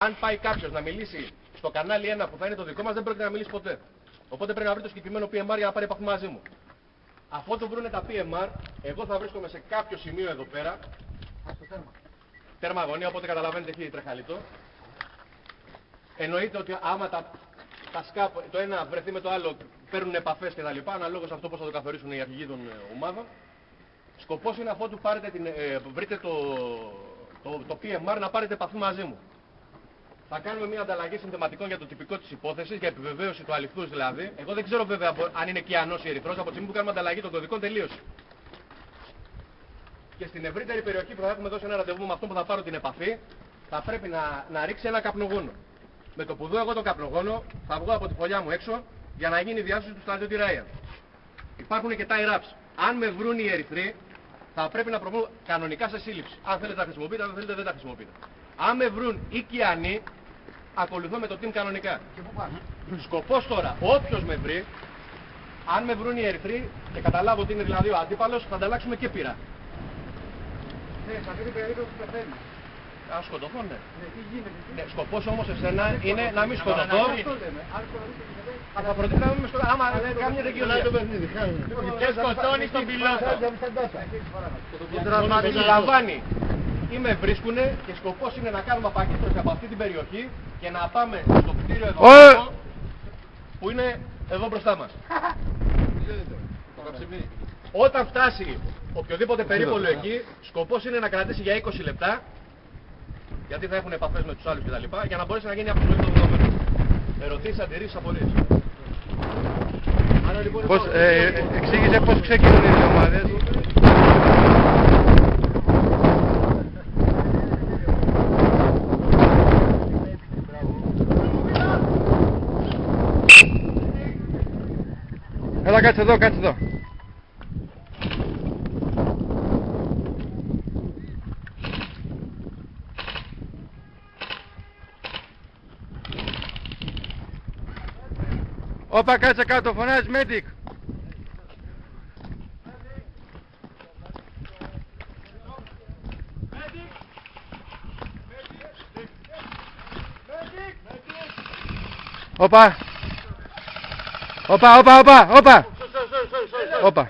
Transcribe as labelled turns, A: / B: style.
A: Αν πάει κάποιος να μιλήσει στο κανάλι 1 που θα είναι το δικό μας, δεν πρόκειται να μιλήσει ποτέ. Οπότε πρέπει να βρει το συγκεκριμένο PMR για να πάρει επαφή μαζί μου. Αφού το βρούνε τα PMR, εγώ θα βρίσκομαι σε κάποιο σημείο εδώ πέρα. Τέρμα αγωνία, οπότε καταλαβαίνετε έχει τρεχαλιτό. Εννοείται ότι άμα τα σκάπ, το ένα βρεθεί με το άλλο, παίρνουν επαφές και τα λοιπά, αναλόγως αυτό πώς θα το καθορίσουν οι αρχηγοί των ομάδων. Σκοπός είναι αφού πάρετε βρείτε το PMR να πάρετε επαφή μαζί μου. Θα κάνουμε μια ανταλλαγή συνθεματικών για το τυπικό της υπόθεσης, για επιβεβαίωση του αληθούς δηλαδή. Εγώ δεν ξέρω βέβαια αν είναι κιανός ή ερυθρός, από τη στιγμή που κάνουμε ανταλλαγή των κωδικών τελείωσε. Και στην ευρύτερη περιοχή που θα έχουμε δώσει ένα ραντεβού με αυτόν που θα πάρω την επαφή, θα πρέπει να ρίξει ένα καπνογόνο. Με το που δω εγώ τον καπνογόνο, θα βγω από τη φωλιά μου έξω για να γίνει η διάσωση του στρατιώτη Ράιαν. Υπάρχουν και tie wraps. Αν με βρουν οι ερυθροί, θα πρέπει να προβούν κανονικά σε σύλληψη. Αν θέλετε τα χρησιμοποιείτε, αν δεν θέλετε δεν τα χρησιμοποιείτε. Αν με βρουν οι κιανοί, ακολουθώ με το team κανονικά. Σκοπός τώρα, όποιος με βρει, αν με βρουν οι ερυθροί και καταλάβω ότι είναι δηλαδή ο αντίπαλος, θα ανταλλάξουμε και πύρα.
B: Ναι, σε αυτή την περίπτωση πεθαίνει.
A: Αν σκοτωθώ, ναι.
B: Τι γίνεται.
A: Ναι, σκοπός όμως εσένα είναι να μην σκοτωθώ.
B: Αυτό λέμε. Αν σκοτωθείτε και δεν.
A: Θα προτείνω να μην με σκοτωθώ. Άμα δεν κάνει μια δικαιολογία.
C: Και σκοτώνει τον πιλότο.
A: Λαμβάνει. Ή με βρίσκουνε και σκοπός είναι να κάνουμε απαγκίστρωση από αυτή την περιοχή και να πάμε στο κτίριο εδώ που είναι εδώ μπροστά μας. Όταν φτάσει οποιοδήποτε περίπολο εκεί, σκοπός είναι να κρατήσει για 20 λεπτά, γιατί θα έχουν επαφές με τους άλλους κτλ. Για να μπορέσει να γίνει αποστολή των δεδομένων. Ερωτήσεις, αντιρρήσεις, απορίες.
C: Εξήγησε πώς ξεκινούν οι ομάδες. Έλα, κάτσε εδώ, κάτσε εδώ. Όπα, κάτσε κάτω, φωνάζει medic. Όπα. Όπα.